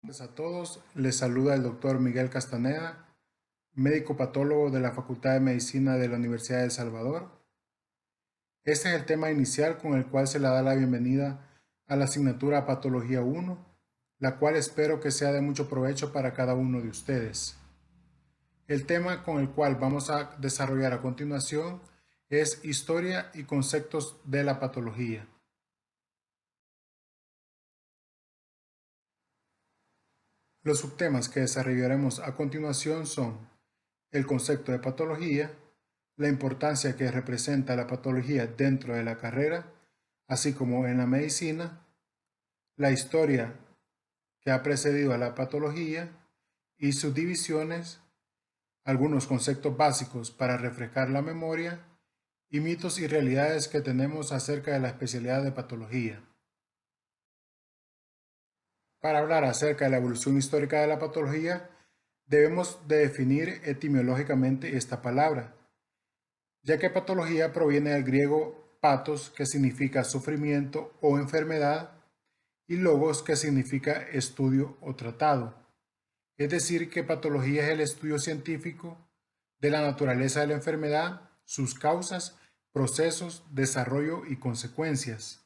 Buenas a todos, les saluda el doctor Miguel Castaneda, médico patólogo de la Facultad de Medicina de la Universidad de El Salvador. Este es el tema inicial con el cual se le da la bienvenida a la asignatura Patología 1, la cual espero que sea de mucho provecho para cada uno de ustedes. El tema con el cual vamos a desarrollar a continuación es Historia y conceptos de la patología. Los subtemas que desarrollaremos a continuación son el concepto de patología, la importancia que representa la patología dentro de la carrera, así como en la medicina, la historia que ha precedido a la patología y sus divisiones, algunos conceptos básicos para refrescar la memoria y mitos y realidades que tenemos acerca de la especialidad de patología. Para hablar acerca de la evolución histórica de la patología, debemos de definir etimológicamente esta palabra, ya que patología proviene del griego patos, que significa sufrimiento o enfermedad, y logos, que significa estudio o tratado. Es decir, que patología es el estudio científico de la naturaleza de la enfermedad, sus causas, procesos, desarrollo y consecuencias.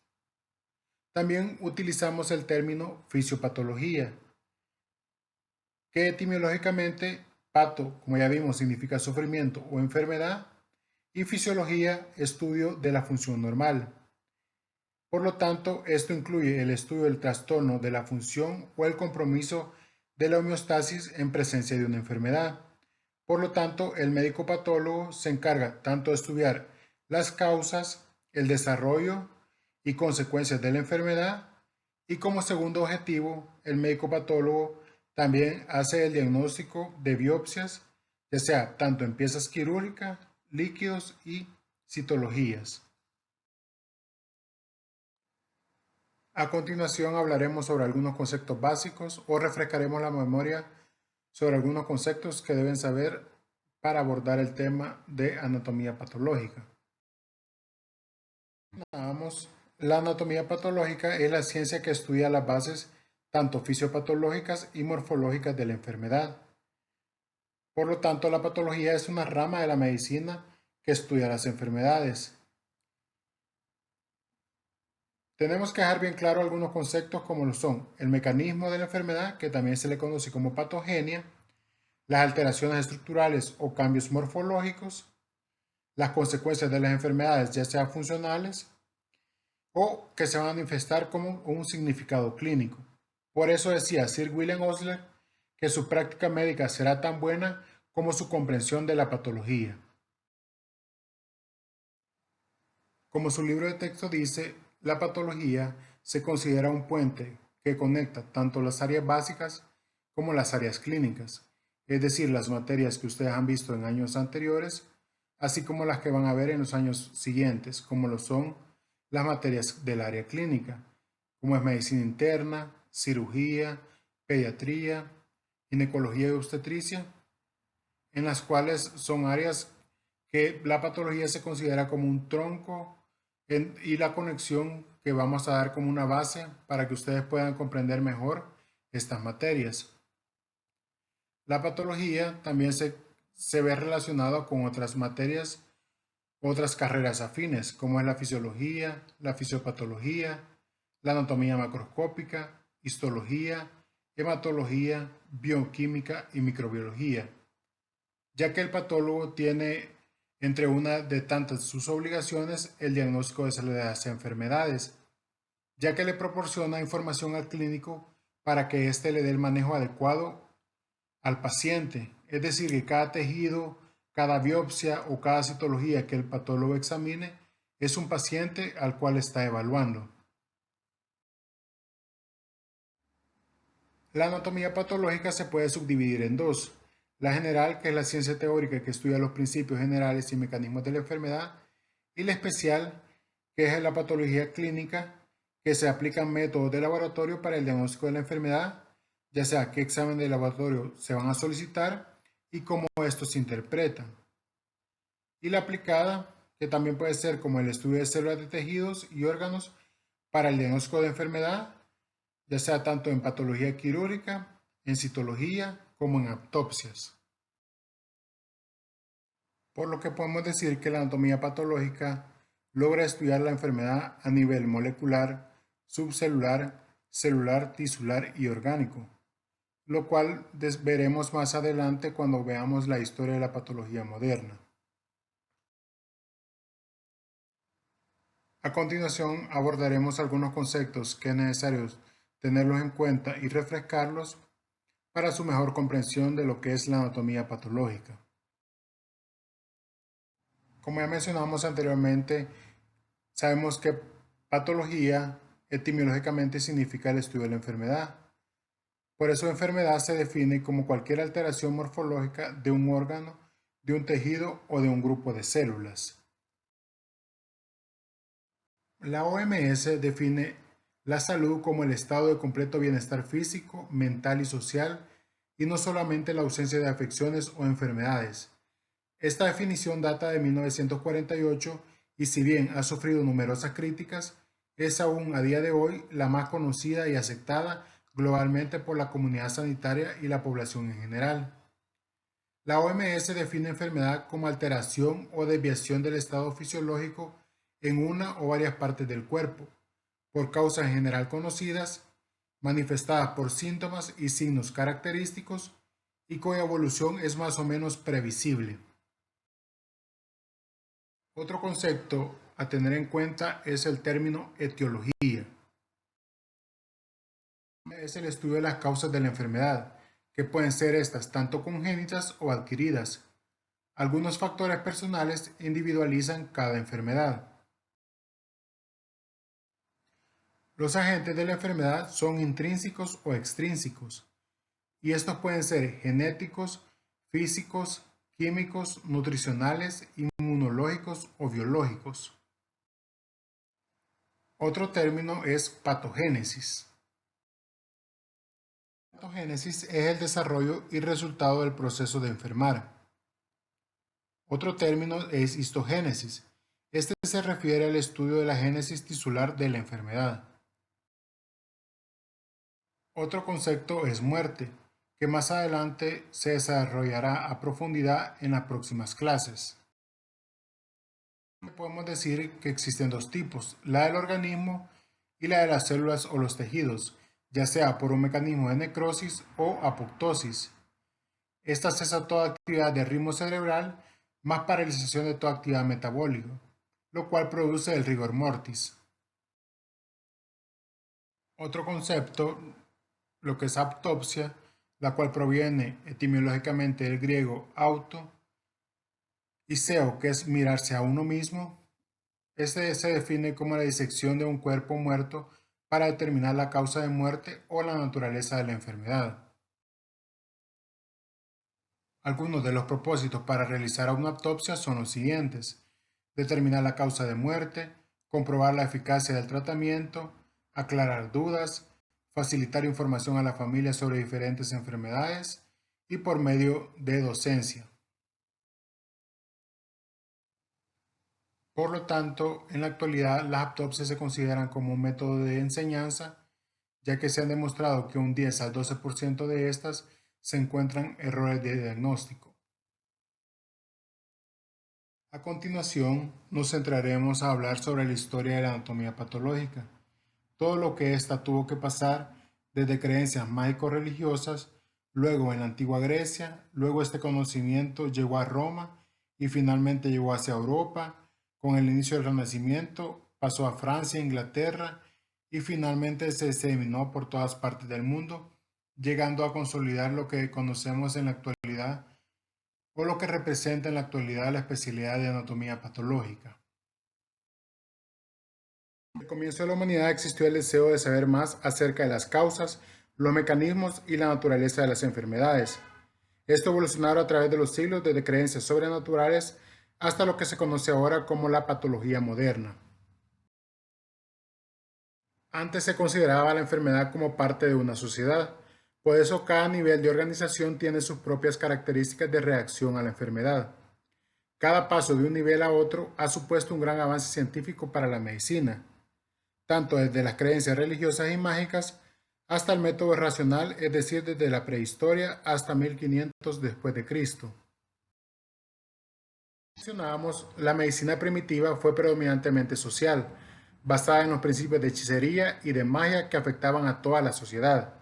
También utilizamos el término fisiopatología, que etimológicamente pato, como ya vimos, significa sufrimiento o enfermedad, y fisiología, estudio de la función normal. Por lo tanto, esto incluye el estudio del trastorno de la función o el compromiso de la homeostasis en presencia de una enfermedad. Por lo tanto, el médico patólogo se encarga tanto de estudiar las causas, el desarrollo y consecuencias de la enfermedad, y como segundo objetivo, el médico patólogo también hace el diagnóstico de biopsias, ya sea tanto en piezas quirúrgicas, líquidos y citologías. A continuación hablaremos sobre algunos conceptos básicos o refrescaremos la memoria sobre algunos conceptos que deben saber para abordar el tema de anatomía patológica. Vamos, la anatomía patológica es la ciencia que estudia las bases tanto fisiopatológicas y morfológicas de la enfermedad. Por lo tanto, la patología es una rama de la medicina que estudia las enfermedades. Tenemos que dejar bien claro algunos conceptos como lo son el mecanismo de la enfermedad, que también se le conoce como patogenia, las alteraciones estructurales o cambios morfológicos, las consecuencias de las enfermedades, ya sean funcionales o que se van a manifestar como un significado clínico. Por eso decía Sir William Osler que su práctica médica será tan buena como su comprensión de la patología. Como su libro de texto dice, la patología se considera un puente que conecta tanto las áreas básicas como las áreas clínicas, es decir, las materias que ustedes han visto en años anteriores, así como las que van a ver en los años siguientes, como lo son las materias del área clínica, como es medicina interna, cirugía, pediatría, ginecología y obstetricia, en las cuales son áreas que la patología se considera como un tronco y la conexión que vamos a dar como una base para que ustedes puedan comprender mejor estas materias. La patología también se ve relacionada con otras materias, otras carreras afines, como es la fisiología, la fisiopatología, la anatomía macroscópica, histología, hematología, bioquímica y microbiología, ya que el patólogo tiene entre una de tantas sus obligaciones el diagnóstico de las enfermedades, ya que le proporciona información al clínico para que éste le dé el manejo adecuado al paciente. Es decir, que cada tejido, cada biopsia o cada citología que el patólogo examine es un paciente al cual está evaluando. La anatomía patológica se puede subdividir en dos: la general, que es la ciencia teórica que estudia los principios generales y mecanismos de la enfermedad, y la especial, que es la patología clínica, que se aplican métodos de laboratorio para el diagnóstico de la enfermedad, ya sea qué examen de laboratorio se van a solicitar y cómo estos se interpretan. Y la aplicada, que también puede ser como el estudio de células de tejidos y órganos para el diagnóstico de enfermedad, ya sea tanto en patología quirúrgica, en citología, como en autopsias. Por lo que podemos decir que la anatomía patológica logra estudiar la enfermedad a nivel molecular, subcelular, celular, tisular y orgánico, lo cual veremos más adelante cuando veamos la historia de la patología moderna. A continuación abordaremos algunos conceptos que es necesario tenerlos en cuenta y refrescarlos para su mejor comprensión de lo que es la anatomía patológica. Como ya mencionamos anteriormente, sabemos que patología etimológicamente significa el estudio de la enfermedad. Por eso enfermedad se define como cualquier alteración morfológica de un órgano, de un tejido o de un grupo de células. La OMS define la salud como el estado de completo bienestar físico, mental y social, y no solamente la ausencia de afecciones o enfermedades. Esta definición data de 1948 y si bien ha sufrido numerosas críticas, es aún a día de hoy la más conocida y aceptada globalmente por la comunidad sanitaria y la población en general. La OMS define enfermedad como alteración o desviación del estado fisiológico en una o varias partes del cuerpo, por causas en general conocidas, manifestadas por síntomas y signos característicos y cuya evolución es más o menos previsible. Otro concepto a tener en cuenta es el término etiología. Es el estudio de las causas de la enfermedad, que pueden ser estas tanto congénitas o adquiridas. Algunos factores personales individualizan cada enfermedad. Los agentes de la enfermedad son intrínsecos o extrínsecos, y estos pueden ser genéticos, físicos, químicos, nutricionales, inmunológicos o biológicos. Otro término es patogénesis. La patogénesis es el desarrollo y resultado del proceso de enfermar. Otro término es histogénesis. Este se refiere al estudio de la génesis tisular de la enfermedad. Otro concepto es muerte, que más adelante se desarrollará a profundidad en las próximas clases. Podemos decir que existen dos tipos, la del organismo y la de las células o los tejidos, ya sea por un mecanismo de necrosis o apoptosis. Esta cesa toda actividad de ritmo cerebral más paralización de toda actividad metabólica, lo cual produce el rigor mortis. Otro concepto, lo que es autopsia, la cual proviene etimológicamente del griego auto, y seo, que es mirarse a uno mismo. Este se define como la disección de un cuerpo muerto para determinar la causa de muerte o la naturaleza de la enfermedad. Algunos de los propósitos para realizar una autopsia son los siguientes: determinar la causa de muerte, comprobar la eficacia del tratamiento, aclarar dudas, facilitar información a la familia sobre diferentes enfermedades y por medio de docencia. Por lo tanto, en la actualidad las autopsias se consideran como un método de enseñanza, ya que se han demostrado que un 10 al 12% de estas se encuentran errores de diagnóstico. A continuación, nos centraremos a hablar sobre la historia de la anatomía patológica, todo lo que ésta tuvo que pasar desde creencias mágico-religiosas, luego en la antigua Grecia, luego este conocimiento llegó a Roma y finalmente llegó hacia Europa. Con el inicio del Renacimiento pasó a Francia, Inglaterra y finalmente se diseminó por todas partes del mundo, llegando a consolidar lo que conocemos en la actualidad o lo que representa en la actualidad la especialidad de anatomía patológica. Al comienzo de la humanidad existió el deseo de saber más acerca de las causas, los mecanismos y la naturaleza de las enfermedades. Esto evolucionó a través de los siglos desde creencias sobrenaturales hasta lo que se conoce ahora como la patología moderna. Antes se consideraba la enfermedad como parte de una sociedad, por eso cada nivel de organización tiene sus propias características de reacción a la enfermedad. Cada paso de un nivel a otro ha supuesto un gran avance científico para la medicina, tanto desde las creencias religiosas y mágicas hasta el método racional, es decir, desde la prehistoria hasta 1500 después de Cristo. Mencionábamos, la medicina primitiva fue predominantemente social, basada en los principios de hechicería y de magia que afectaban a toda la sociedad,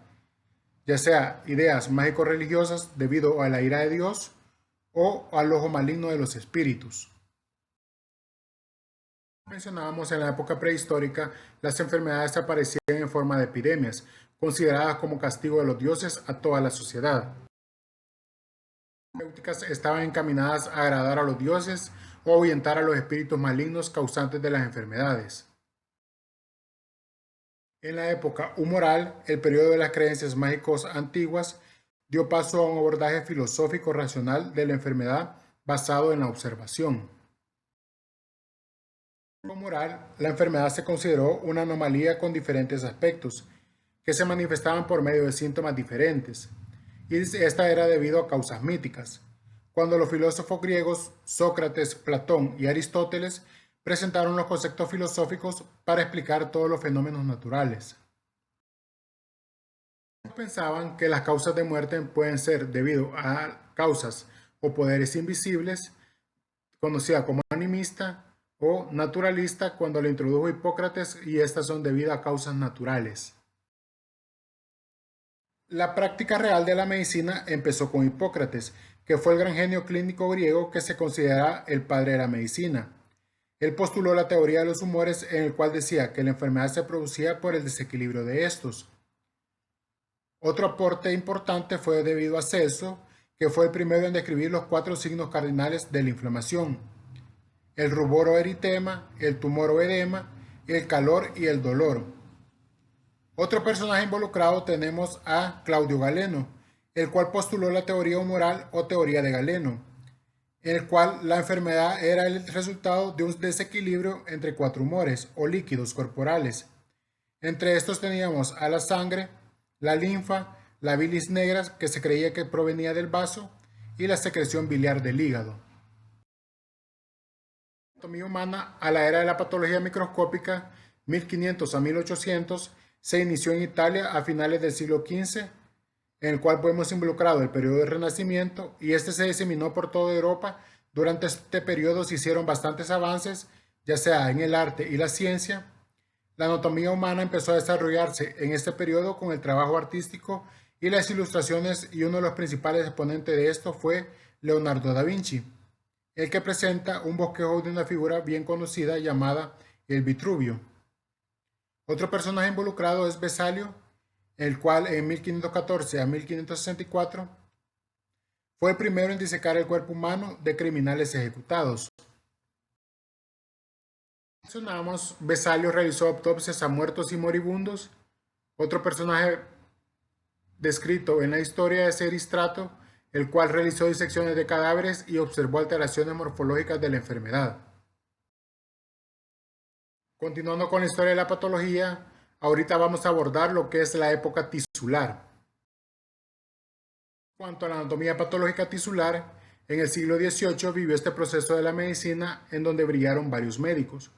ya sea ideas mágico-religiosas debido a la ira de Dios o al ojo maligno de los espíritus. Mencionábamos, en la época prehistórica, las enfermedades aparecían en forma de epidemias, consideradas como castigo de los dioses a toda la sociedad. Las terapéuticas estaban encaminadas a agradar a los dioses o ahuyentar a los espíritus malignos causantes de las enfermedades. En la época humoral, el periodo de las creencias mágicas antiguas, dio paso a un abordaje filosófico racional de la enfermedad basado en la observación. En la moral, la enfermedad se consideró una anomalía con diferentes aspectos, que se manifestaban por medio de síntomas diferentes, y esta era debido a causas míticas. Cuando los filósofos griegos Sócrates, Platón y Aristóteles presentaron los conceptos filosóficos para explicar todos los fenómenos naturales. Pensaban que las causas de muerte pueden ser debido a causas o poderes invisibles, conocida como animista, o naturalista, cuando lo introdujo Hipócrates, y estas son debidas a causas naturales. La práctica real de la medicina empezó con Hipócrates, que fue el gran genio clínico griego que se considera el padre de la medicina. Él postuló la teoría de los humores, en el cual decía que la enfermedad se producía por el desequilibrio de estos. Otro aporte importante fue debido a Celso, que fue el primero en describir los 4 signos cardinales de la inflamación: el rubor o eritema, el tumor o edema, el calor y el dolor. Otro personaje involucrado tenemos a Claudio Galeno, el cual postuló la teoría humoral o teoría de Galeno, en el cual la enfermedad era el resultado de un desequilibrio entre 4 humores o líquidos corporales. Entre estos teníamos a la sangre, la linfa, la bilis negra, que se creía que provenía del vaso, y la secreción biliar del hígado. La anatomía humana a la era de la patología microscópica, 1500 a 1800, se inició en Italia a finales del siglo XV, en el cual podemos involucrado el periodo del Renacimiento, y este se diseminó por toda Europa. Durante este periodo se hicieron bastantes avances, ya sea en el arte y la ciencia. La anatomía humana empezó a desarrollarse en este periodo con el trabajo artístico y las ilustraciones, y uno de los principales exponentes de esto fue Leonardo da Vinci, el que presenta un bosquejo de una figura bien conocida llamada el Vitruvio. Otro personaje involucrado es Vesalio, el cual en 1514 a 1564 fue el primero en disecar el cuerpo humano de criminales ejecutados. Mencionamos, Vesalio realizó autopsias a muertos y moribundos. Otro personaje descrito en la historia es Eristrato, el cual realizó disecciones de cadáveres y observó alteraciones morfológicas de la enfermedad. Continuando con la historia de la patología, ahorita vamos a abordar lo que es la época tisular. En cuanto a la anatomía patológica tisular, en el siglo XVIII vivió este proceso de la medicina en donde brillaron varios médicos,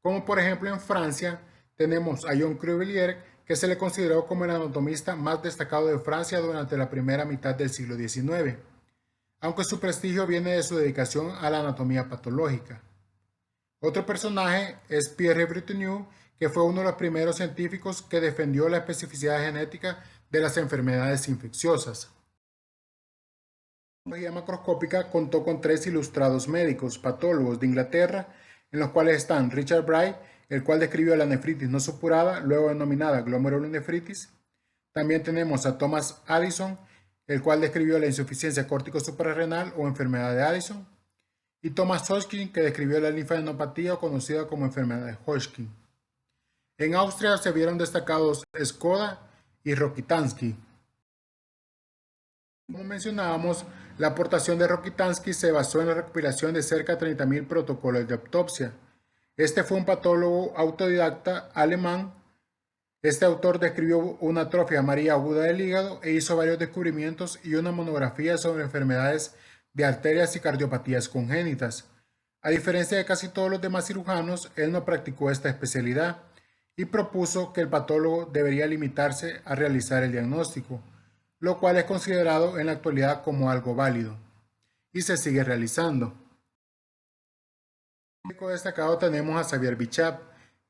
como por ejemplo en Francia tenemos a John Cuvier, que se le consideró como el anatomista más destacado de Francia durante la primera mitad del siglo XIX, aunque su prestigio viene de su dedicación a la anatomía patológica. Otro personaje es Pierre Bretonneau, que fue uno de los primeros científicos que defendió la especificidad genética de las enfermedades infecciosas. La patología macroscópica contó con 3 ilustrados médicos, patólogos de Inglaterra, en los cuales están Richard Bright, el cual describió la nefritis no supurada, luego denominada glomerulonefritis. También tenemos a Thomas Addison, el cual describió la insuficiencia córtico suprarrenal o enfermedad de Addison, y Thomas Hodgkin, que describió la linfadenopatía, conocida como enfermedad de Hodgkin. En Austria se vieron destacados Skoda y Rokitansky. Como mencionábamos, la aportación de Rokitansky se basó en la recopilación de cerca de 30.000 protocolos de autopsia. Este fue un patólogo autodidacta alemán. Este autor describió una atrofia amarilla aguda del hígado e hizo varios descubrimientos y una monografía sobre enfermedades de arterias y cardiopatías congénitas. A diferencia de casi todos los demás cirujanos, él no practicó esta especialidad y propuso que el patólogo debería limitarse a realizar el diagnóstico, lo cual es considerado en la actualidad como algo válido y se sigue realizando. Como médico destacado tenemos a Xavier Bichat,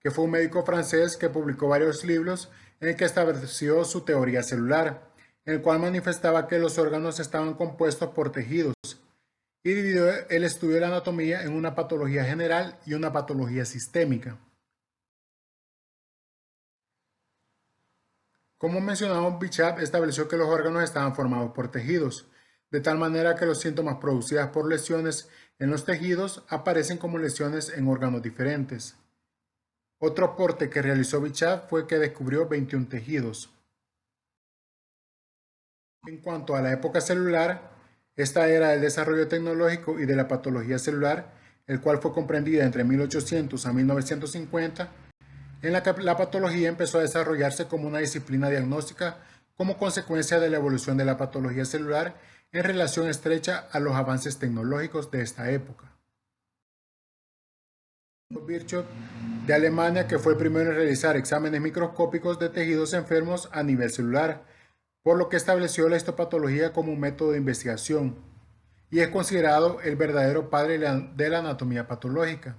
que fue un médico francés que publicó varios libros en el que estableció su teoría celular, en el cual manifestaba que los órganos estaban compuestos por tejidos y dividió el estudio de la anatomía en una patología general y una patología sistémica. Como mencionamos, Bichat estableció que los órganos estaban formados por tejidos, de tal manera que los síntomas producidos por lesiones en los tejidos aparecen como lesiones en órganos diferentes. Otro aporte que realizó Bichat fue que descubrió 21 tejidos. En cuanto a la época celular, esta era del desarrollo tecnológico y de la patología celular, el cual fue comprendida entre 1800 a 1950, en la que la patología empezó a desarrollarse como una disciplina diagnóstica como consecuencia de la evolución de la patología celular en relación estrecha a los avances tecnológicos de esta época. Virchow de Alemania, que fue el primero en realizar exámenes microscópicos de tejidos enfermos a nivel celular, por lo que estableció la histopatología como un método de investigación y es considerado el verdadero padre de la anatomía patológica.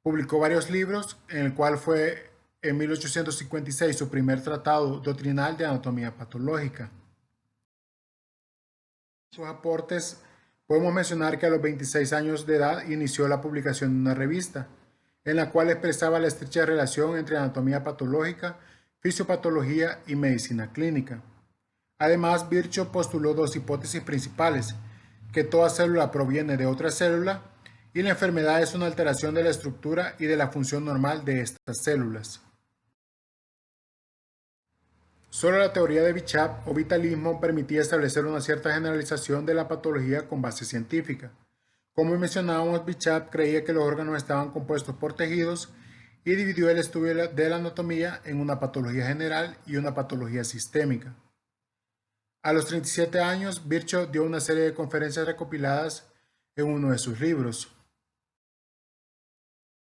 Publicó varios libros, en el cual fue en 1856 su primer tratado doctrinal de anatomía patológica. Sus aportes, podemos mencionar que a los 26 años de edad inició la publicación de una revista, en la cual expresaba la estrecha relación entre anatomía patológica, fisiopatología y medicina clínica. Además, Virchow postuló dos hipótesis principales, que toda célula proviene de otra célula y la enfermedad es una alteración de la estructura y de la función normal de estas células. Solo la teoría de Bichat o vitalismo permitía establecer una cierta generalización de la patología con base científica. Como mencionábamos, Bichat creía que los órganos estaban compuestos por tejidos y dividió el estudio de la anatomía en una patología general y una patología sistémica. A los 37 años, Virchow dio una serie de conferencias recopiladas en uno de sus libros.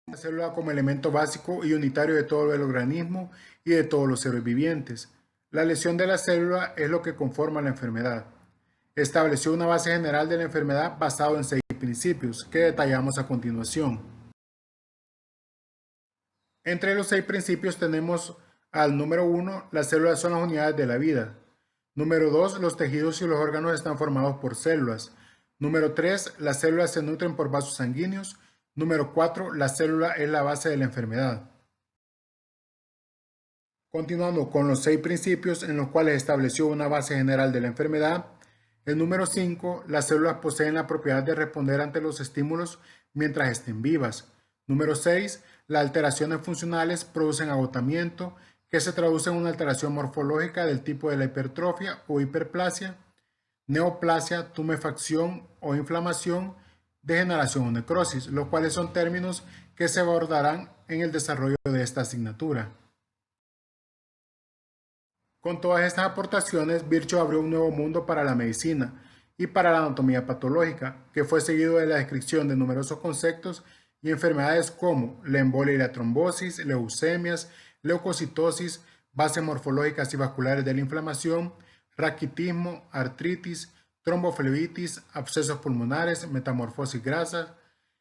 La célula como elemento básico y unitario de todo el organismo y de todos los seres vivientes. La lesión de la célula es lo que conforma la enfermedad. Estableció una base general de la enfermedad basado en 6 principios que detallamos a continuación. Entre los 6 principios tenemos al número 1, las células son las unidades de la vida. Número 2, los tejidos y los órganos están formados por células. Número 3, las células se nutren por vasos sanguíneos. Número 4, la célula es la base de la enfermedad. Continuando con los 6 principios en los cuales estableció una base general de la enfermedad, el número 5, las células poseen la propiedad de responder ante los estímulos mientras estén vivas. Número 6, las alteraciones funcionales producen agotamiento, que se traduce en una alteración morfológica del tipo de la hipertrofia o hiperplasia, neoplasia, tumefacción o inflamación, degeneración o necrosis, los cuales son términos que se abordarán en el desarrollo de esta asignatura. Con todas estas aportaciones, Virchow abrió un nuevo mundo para la medicina y para la anatomía patológica, que fue seguido de la descripción de numerosos conceptos y enfermedades como la embolia y la trombosis, leucemias, leucocitosis, bases morfológicas y vasculares de la inflamación, raquitismo, artritis, tromboflebitis, abscesos pulmonares, metamorfosis grasa,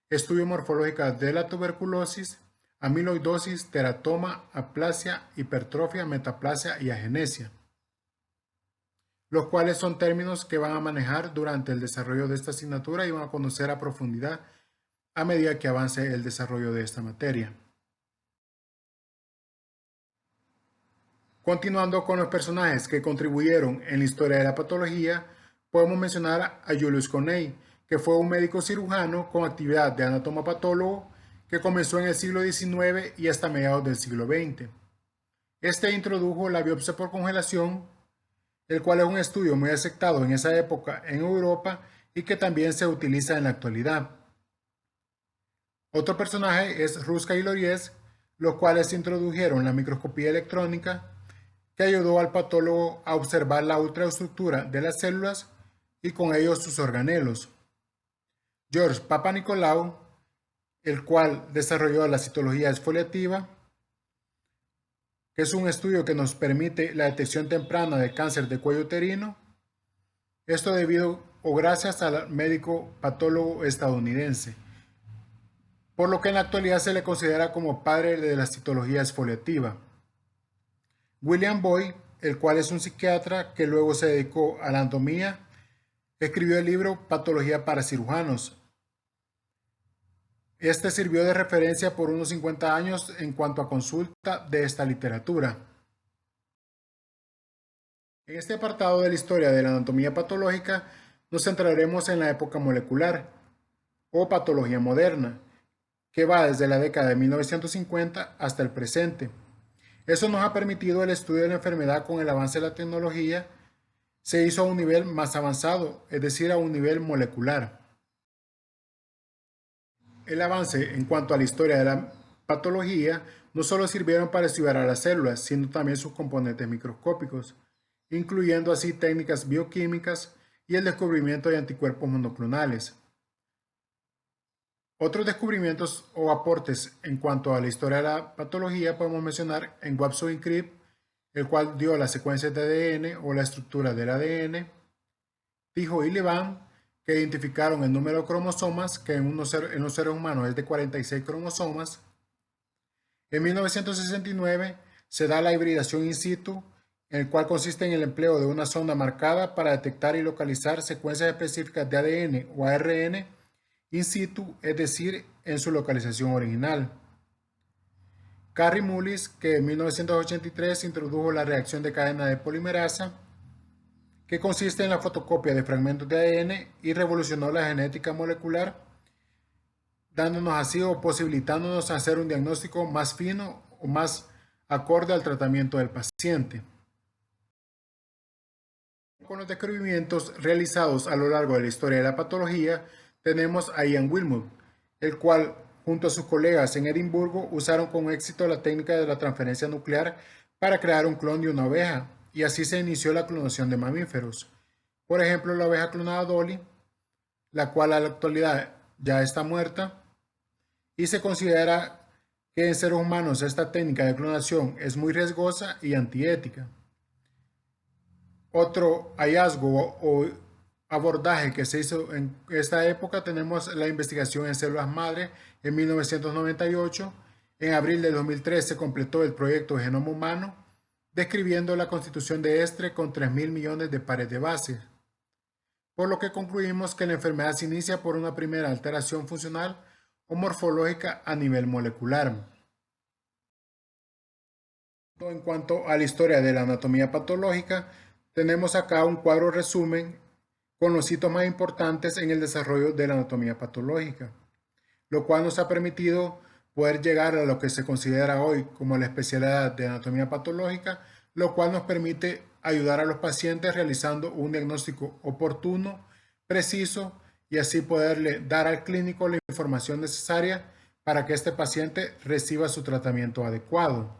estudio morfológica de la tuberculosis, amiloidosis, teratoma, aplasia, hipertrofia, metaplasia y agenesia, los cuales son términos que van a manejar durante el desarrollo de esta asignatura y van a conocer a profundidad a medida que avance el desarrollo de esta materia. Continuando con los personajes que contribuyeron en la historia de la patología, podemos mencionar a Julius Cornell, que fue un médico cirujano con actividad de anatomopatólogo que comenzó en el siglo XIX y hasta mediados del siglo XX. Este introdujo la biopsia por congelación, el cual es un estudio muy aceptado en esa época en Europa y que también se utiliza en la actualidad. Otro personaje es Ruska y Lories, los cuales introdujeron la microscopía electrónica, que ayudó al patólogo a observar la ultraestructura de las células y con ello sus organelos. George Papanicolaou, el cual desarrolló la citología exfoliativa, que es un estudio que nos permite la detección temprana de cáncer de cuello uterino. Esto debido o gracias al médico patólogo estadounidense, por lo que en la actualidad se le considera como padre de la citología exfoliativa. William Boyd, el cual es un psiquiatra que luego se dedicó a la anatomía, escribió el libro Patología para cirujanos. Este sirvió de referencia por unos 50 años en cuanto a consulta de esta literatura. En este apartado de la historia de la anatomía patológica nos centraremos en la época molecular o patología moderna, que va desde la década de 1950 hasta el presente. Eso nos ha permitido el estudio de la enfermedad con el avance de la tecnología. Se hizo a un nivel más avanzado, es decir, a un nivel molecular. El avance en cuanto a la historia de la patología no solo sirvieron para estudiar a las células, sino también sus componentes microscópicos, incluyendo así técnicas bioquímicas y el descubrimiento de anticuerpos monoclonales. Otros descubrimientos o aportes en cuanto a la historia de la patología podemos mencionar en Watson y Cribb, el cual dio las secuencias de ADN o la estructura del ADN, Tijo y Levan, que identificaron el número de cromosomas, que en los seres humanos es de 46 cromosomas. En 1969 se da la hibridación in situ, en el cual consiste en el empleo de una sonda marcada para detectar y localizar secuencias específicas de ADN o ARN in situ, es decir, en su localización original. Kary Mullis, que en 1983 introdujo la reacción de cadena de polimerasa, que consiste en la fotocopia de fragmentos de ADN y revolucionó la genética molecular, dándonos así o posibilitándonos hacer un diagnóstico más fino o más acorde al tratamiento del paciente. Con los descubrimientos realizados a lo largo de la historia de la patología, tenemos a Ian Wilmut, el cual, junto a sus colegas en Edimburgo, usaron con éxito la técnica de la transferencia nuclear para crear un clon de una oveja, y así se inició la clonación de mamíferos. Por ejemplo, la oveja clonada Dolly, la cual a la actualidad ya está muerta, y se considera que en seres humanos esta técnica de clonación es muy riesgosa y antiética. Otro hallazgo o abordaje que se hizo en esta época tenemos la investigación en células madre en 1998. En abril de 2003 se completó el proyecto Genoma Humano, describiendo la constitución de este con 3.000 millones de pares de base, por lo que concluimos que la enfermedad se inicia por una primera alteración funcional o morfológica a nivel molecular. En cuanto a la historia de la anatomía patológica, tenemos acá un cuadro resumen con los hitos más importantes en el desarrollo de la anatomía patológica, lo cual nos ha permitido poder llegar a lo que se considera hoy como la especialidad de anatomía patológica, lo cual nos permite ayudar a los pacientes realizando un diagnóstico oportuno, preciso, y así poderle dar al clínico la información necesaria para que este paciente reciba su tratamiento adecuado.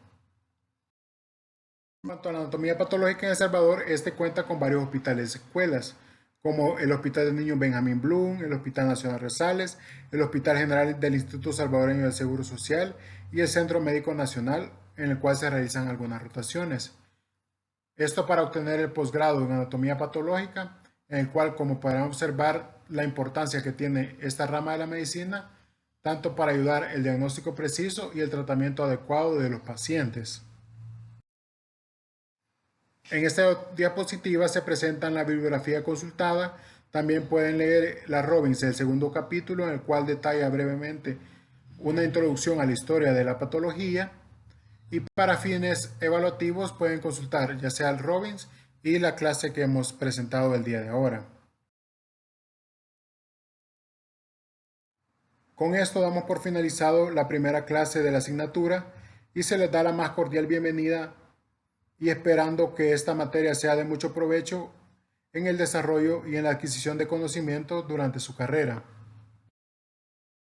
En cuanto a la anatomía patológica en El Salvador, este cuenta con varios hospitales y escuelas, como el Hospital de Niños Benjamín Blum, el Hospital Nacional Rosales, el Hospital General del Instituto Salvadoreño del Seguro Social y el Centro Médico Nacional, en el cual se realizan algunas rotaciones. Esto para obtener el posgrado en anatomía patológica, en el cual, como podrán observar, la importancia que tiene esta rama de la medicina, tanto para ayudar el diagnóstico preciso y el tratamiento adecuado de los pacientes. En esta diapositiva se presenta la bibliografía consultada. También pueden leer la Robbins, el segundo capítulo, en el cual detalla brevemente una introducción a la historia de la patología. Y para fines evaluativos pueden consultar ya sea el Robbins y la clase que hemos presentado el día de ahora. Con esto damos por finalizado la primera clase de la asignatura y se les da la más cordial bienvenida y esperando que esta materia sea de mucho provecho en el desarrollo y en la adquisición de conocimiento durante su carrera.